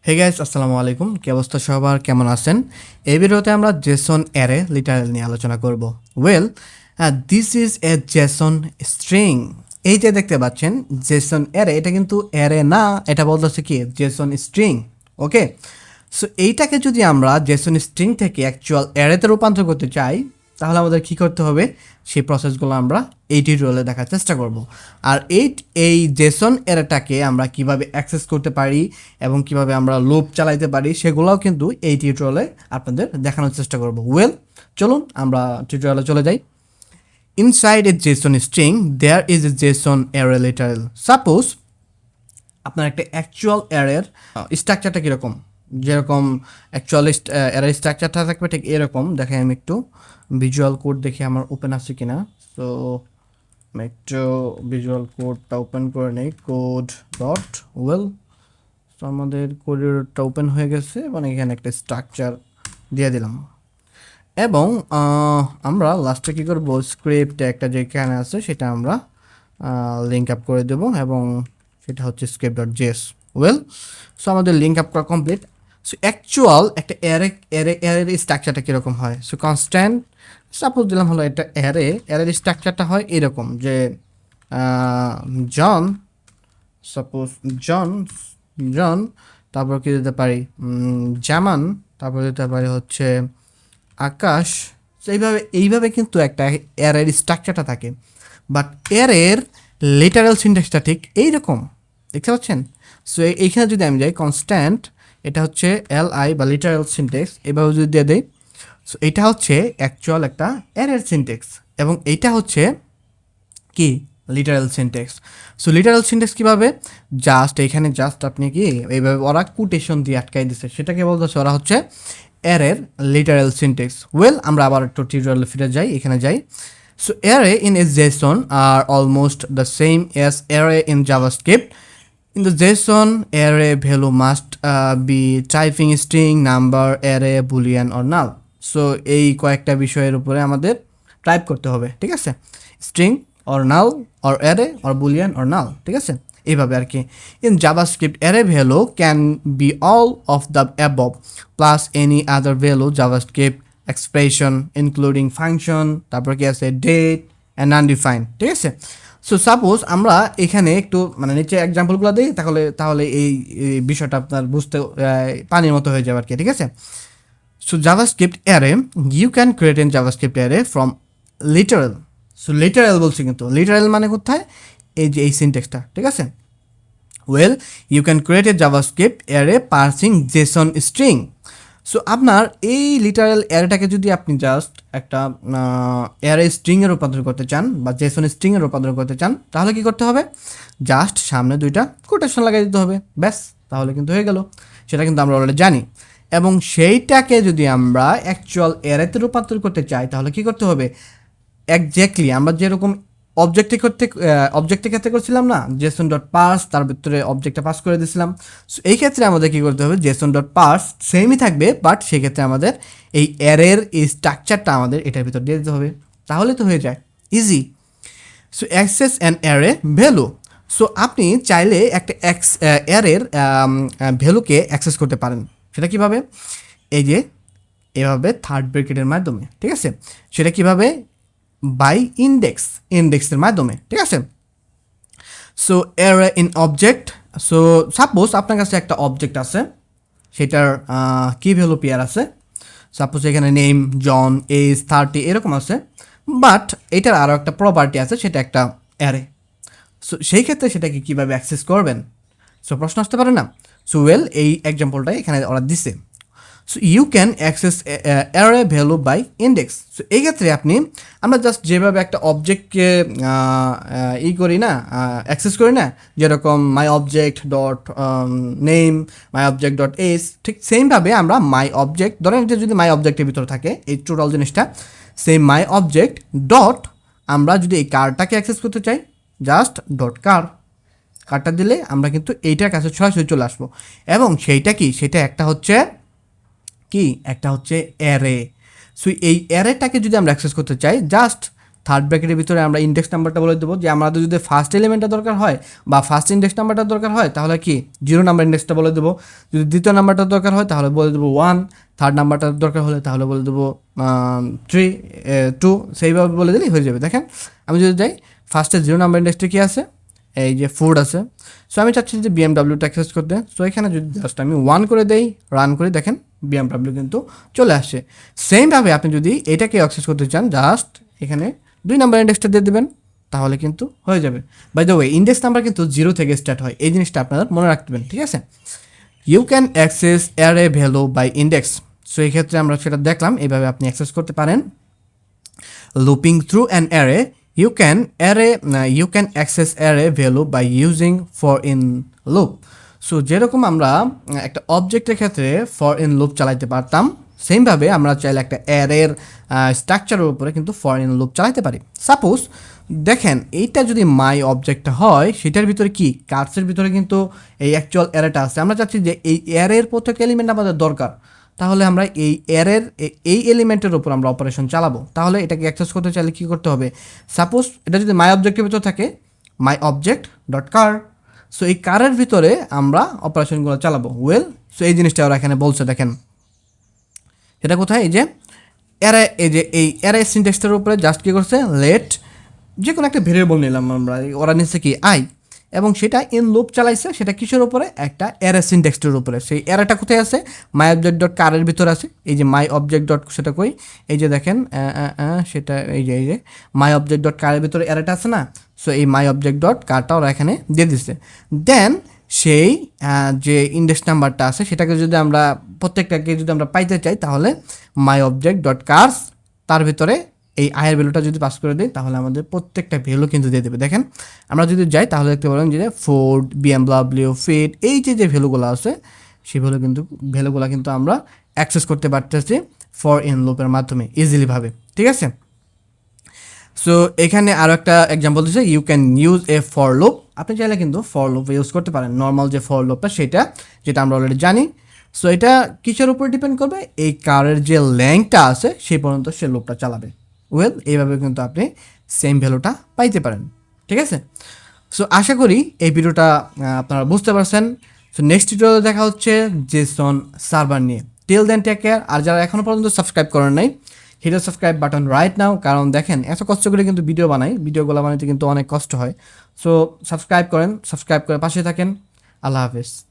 Hey guys, আসসালামু আলাইকুম। কি অবস্থা সবার, কেমন আছেন? এই ভিডিওতে আমরা জেসন অ্যারে লিটারাল নিয়ে আলোচনা করব। Well, this is a JSON string. এই যে দেখতে পাচ্ছেন জেসন অ্যারে, এটা কিন্তু অ্যারে না, এটা বলতেছে কি জেসন স্ট্রিং। ওকে, সো এইটাকে যদি আমরা জেসন স্ট্রিং থেকে অ্যাকচুয়াল অ্যারেতে রূপান্তর করতে চাই, তাহলে আমাদের কী করতে হবে সেই প্রসেসগুলো আমরা এই টিউটোরিয়ালে দেখার চেষ্টা করব। আর এই জেসন অ্যারেটাকে আমরা কিভাবে অ্যাক্সেস করতে পারি এবং কিভাবে আমরা লুপ চালাইতে পারি সেগুলোও কিন্তু এই টিউটোরিয়ালে আপনাদের দেখানোর চেষ্টা করব। ওয়েল, চলুন আমরা টিউটোরিয়ালে চলে যাই। Inside a JSON string there is a JSON array literal. Suppose আপনার একটা অ্যাকচুয়াল অ্যারের স্ট্রাকচারটা কীরকম, যেরকম অ্যাকচুয়াল অ্যারের স্ট্রাকচারটা থাকবে ঠিক এরকম। দেখেন আমি একটু ভিজুয়াল কোড দেখি আমার ওপেন আছে কিনা। সো আমি একটু ভিজুয়াল কোডটা ওপেন করে নেই, কোড ডট ওয়েল। তো আমাদের কোডটা ওপেন হয়ে গেছে এবং এখানে একটা স্ট্রাকচার দিয়ে দিলাম। এবং আমরা লাস্টে কী করবো, স্ক্রিপ্ট একটা যেখানে আছে সেটা আমরা লিঙ্ক আপ করে দেবো এবং সেটা হচ্ছে script dot JS. Well, so আমাদের লিঙ্ক আপ করা কমপ্লিট। সো অ্যাকচুয়াল একটা অ্যারের স্ট্রাকচারটা কীরকম হয়, সো কনস্ট্যান্ট সাপোজ দিলাম হলো একটা অ্যারের স্ট্রাকচারটা হয় এরকম যে জন, সাপোজ জন, তারপর কি দিতে পারি জামান, তারপর দিতে পারি হচ্ছে আকাশ। তো এইভাবে কিন্তু একটা অ্যারের স্ট্রাকচারটা থাকে। বাট অ্যারের লিটারাল সিনট্যাক্সটা ঠিক এইরকম, দেখতে পাচ্ছেন? সো এইখানে যদি আমি যাই কনস্ট্যান্ট, এটা হচ্ছে LI বা লিটারাল সিনট্যাক্স, এভাবে যদি দিয়ে দেই, সো এটা হচ্ছে অ্যাকচুয়াল একটা অ্যারের সিনট্যাক্স এবং এইটা হচ্ছে কি literal syntax. So literal syntax কীভাবে, জাস্ট এখানে জাস্ট আপনি কি এইভাবে ওরা কোটেশন দিয়ে আটকাই দিচ্ছে, সেটাকে বলতেছে ওরা হচ্ছে অ্যারের লিটারাল সিনট্যাক্স। ওয়েল, আমরা আবার একটু টিউটোরিয়ালে ফিরে যাই, এখানে যাই। So array in a JSON are almost the same as array in JavaScript. In the JSON, array value must be typing string, number, array, boolean or null. So এই কয়েকটা বিষয়ের উপরে আমাদের টাইপ করতে হবে, ঠিক আছে? String or null or array or boolean or null, ঠিক আছে? এইভাবে আর কি। In JavaScript, array value can be all of the above plus any other value JavaScript expression including function, তারপর কি আছে date and undefined, ঠিক আছে? সো সাপোজ আমরা এখানে একটু মানে নিচে এক্সাম্পলগুলো দিই, তাহলে এই বিষয়টা আপনার বুঝতে পানির মতো হয়ে যাবে আর কি, ঠিক আছে? So JavaScript array, you can create an JavaScript array from literal. So literal বলছি, কিন্তু লিটারাল মানে কোথায়, এই যে এই সিনট্যাক্সটা, ঠিক আছে? Well, you can create a JavaScript array parsing JSON string. So আপনার এই লিটারাল অ্যারেটাকে যদি আপনি জাস্ট একটা অ্যারে স্ট্রিংয়ে রূপান্তর করতে চান বা জেসন স্ট্রিংয়ে রূপান্তর করতে চান, তাহলে কি করতে হবে, জাস্ট সামনে দুইটা কোটেশন লাগাই দিতে হবে, ব্যাস, তাহলে কিন্তু হয়ে গেল। সেটা কিন্তু আমরা অলরেডি জানি। এবং সেইটাকে যদি আমরা অ্যাকচুয়াল অ্যারেতে রূপান্তর করতে চাই, তাহলে কি করতে হবে, এক্স্যাক্টলি আমরা যেরকম অবজেক্টের ক্ষেত্রে করছিলাম না, জেসন ডট পার্স, তার ভিতরে অবজেক্টটা পাস করে দিয়েছিলাম। সো এই ক্ষেত্রে আমাদের কী করতে হবে, জেসন ডট পার্স সেমই থাকবে, বাট সেক্ষেত্রে আমাদের এই অ্যারের এই স্ট্রাকচারটা আমাদের এটার ভিতর দিয়ে দিতে হবে, তাহলে তো হয়ে যায় easy. So access and array value. So আপনি চাইলে একটা অ্যারের ভ্যালুকে অ্যাক্সেস করতে পারেন। সেটা কীভাবে, এই যে এভাবে থার্ড ব্র্যাকেটের মাধ্যমে, ঠিক আছে? সেটা কীভাবে, বাই ইন্ডেক্সের মাধ্যমে, ঠিক আছে? So array in object. So suppose আপনার কাছে একটা অবজেক্ট আছে, সেটার কি ভ্যালু পেয়ার আছে, সাপোজ এখানে নেম, জন, এজ, 30 এরকম আছে, বাট এটার আরও একটা প্রপার্টি আছে, সেটা একটা অ্যারে। সো সেই ক্ষেত্রে সেটাকে কীভাবে অ্যাক্সেস করবেন, সো প্রশ্ন আসতে পারে না? সো ওয়েল, এই এক্সাম্পলটাই এখানে ওরা দিছে। So you can access array value by index. So এই ক্ষেত্রে আমরা জাস্ট যেভাবে একটা অবজেক্টকে করি না, অ্যাক্সেস করি না, যেরকম my object dot name, my object dot age, ঠিক সেমভাবে আমরা মাই অবজেক্ট, ধরেন এটা যদি মাই অবজেক্টের ভিতরে থাকে এই টোটাল জিনিসটা, সেই মাই অবজেক্ট ডট, আমরা যদি এই কারটাকে অ্যাক্সেস করতে চাই, জাস্ট ডট কারটা দিলে আমরা কিন্তু এইটার কাছে সরাসরি চলে আসবো। এবং সেইটা কি, সেটা একটা হচ্ছে অ্যারে। সো এই অ্যারেটাকে যদি আমরা অ্যাক্সেস করতে চাই, জাস্ট থার্ড ব্র্যাকেটের ভিতরে আমরা ইন্ডেক্স নাম্বারটা বলে দেবো, যে আমাদের যদি ফার্স্ট এলিমেন্টটা দরকার হয় বা ফার্স্ট ইন্ডেক্স নাম্বারটা দরকার হয় তাহলে কি 0 নাম্বার ইন্ডেক্সটা বলে দেবো, যদি দ্বিতীয় নাম্বারটা দরকার হয় তাহলে বলে দেবো 1, থার্ড নাম্বারটা দরকার হলে তাহলে বলে দেবো 3, 2, সেইভাবে বলে দিলেই হয়ে যাবে। দেখেন আমি যদি যাই ফার্স্টে 0 নাম্বার ইন্ডেক্সটা কি আছে, এই যে ফুড আছে। সো আমি চাচ্ছি যে বিএমডাব্লিউটা অ্যাক্সেস করতে। সো এখানে যদি জাস্ট আমি 1 করে দেই, রান করে দেখেন বিএমডাব্লিউ কিন্তু চলে আসছে। সেমভাবে আপনি যদি এটাকে অ্যাক্সেস করতে চান জাস্ট এখানে 2 নাম্বার ইন্ডেক্সটা দিয়ে দেবেন তাহলে কিন্তু হয়ে যাবে। By the way index number কিন্তু 0 থেকে স্টার্ট হয়, এই জিনিসটা আপনারা মনে রাখবেন, ঠিক আছে। You can access array value by index. So এই ক্ষেত্রে আমরা সেটা দেখলাম, এইভাবে আপনি অ্যাক্সেস করতে পারেন। Looping through an array, you can access array value by using for in loop. So যেরকম আমরা একটা অবজেক্টের ক্ষেত্রে ফর ইন লুপ চালাইতে পারতাম, সেমভাবে আমরা চাইলে একটা অ্যারের স্ট্রাকচারের উপরে কিন্তু ফর ইন লুপ চালাইতে পারি। সাপোজ দেখেন এইটা যদি মাই অবজেক্টটা হয়, সেটার ভিতরে কি কার্সের ভিতরে কিন্তু এই অ্যাকচুয়াল অ্যারেটা আছে। আমরা চাচ্ছি যে এই অ্যারের প্রত্যেক এলিমেন্ট আমাদের দরকার, তাহলে আমরা এই অ্যারের এই এলিমেন্টের উপর আমরা অপারেশন চালাবো। তাহলে এটাকে অ্যাক্সেস করতে চাইলে কী করতে হবে, সাপোজ এটা যদি মাই অবজেক্টের ভিতরে থাকে মাই অবজেক্ট ডট কার, সো এই কারের ভিতরে আমরা অপারেশনগুলো চালাবো। ওয়েল সো এই জিনিসটা ওরা এখানে বলছে, দেখেন এটা কোথায়, এই যে অ্যারে, এই যে এই অ্যারে সিনট্যাক্সটার উপরে জাস্ট কী করছে, লেট যে কোনো একটা ভেরিয়েবল নিলাম আমরা, ওরা নিচ্ছে কি আই, এবং সেটা ইন লুপ চালাইছে, সেটা কিসের উপরে, একটা অ্যারে সিনট্যাক্সটার উপরে। সেই অ্যারেটা কোথায় আছে, মাই অবজেক্ট ডট কারের ভিতরে আছে। এই যে মাই অবজেক্ট ডট সেটা কই, এই যে দেখেন সেটা এই যে মাই অবজেক্ট ডট কারের ভিতরে অ্যারেটা আছে না। সো এই মাই অবজেক্ট ডট কারটা ওরা এখানে দিয়ে দিচ্ছে। দেন সেই যে ইন্ডেক্স নাম্বারটা আছে সেটাকে যদি আমরা প্রত্যেকটাকে যদি আমরা পাইতে চাই তাহলে মাই অবজেক্ট ডট কার্স, তার ভিতরে এই আয়ের ভ্যালুটা যদি পাস করে দিই তাহলে আমাদের প্রত্যেকটা ভ্যালু কিন্তু দিয়ে দেবে। দেখেন আমরা যদি যাই তাহলে দেখতে পারেন যে ফুড, বিএমডাব্লিউ, ফিট, এই যে ভ্যালুগুলো আছে সেই ভ্যালুগুলো কিন্তু আমরা অ্যাক্সেস করতে পারতেছি ফর ইন লুপের মাধ্যমে ইজিলিভাবে, ঠিক আছে। সো এখানে আরও একটা এক্সাম্পল দিচ্ছে, you can use a for loop. আপনি চাইলে কিন্তু ফর লুপ ইউজ করতে পারেন, নর্মাল যে ফর লুপটা সেটা, যেটা আমরা অলরেডি জানি। সো এটা কিসের উপর ডিপেন্ড করবে, এই কারের যে লেংথটা আছে সেই পর্যন্ত সে লুপটা চালাবে। ওয়েল এইভাবে কিন্তু আপনি সেম ভ্যালুটা পাইতে পারেন, ঠিক আছে। সো আশা করি এই ভিডিওটা আপনারা বুঝতে পারছেন। সো নেক্সট ভিডিওতে দেখা হচ্ছে জেসন সার্ভার নিয়ে। Till then take care. আর যারা এখনও পর্যন্ত সাবস্ক্রাইব করেন নাই, hit the subscribe button right now, কারণ দেখেন এত কষ্ট করে কিন্তু ভিডিও বানাই, ভিডিওগুলো বানাইতে কিন্তু অনেক কষ্ট হয়। সো সাবস্ক্রাইব করে পাশে থাকেন। আল্লাহ হাফেজ।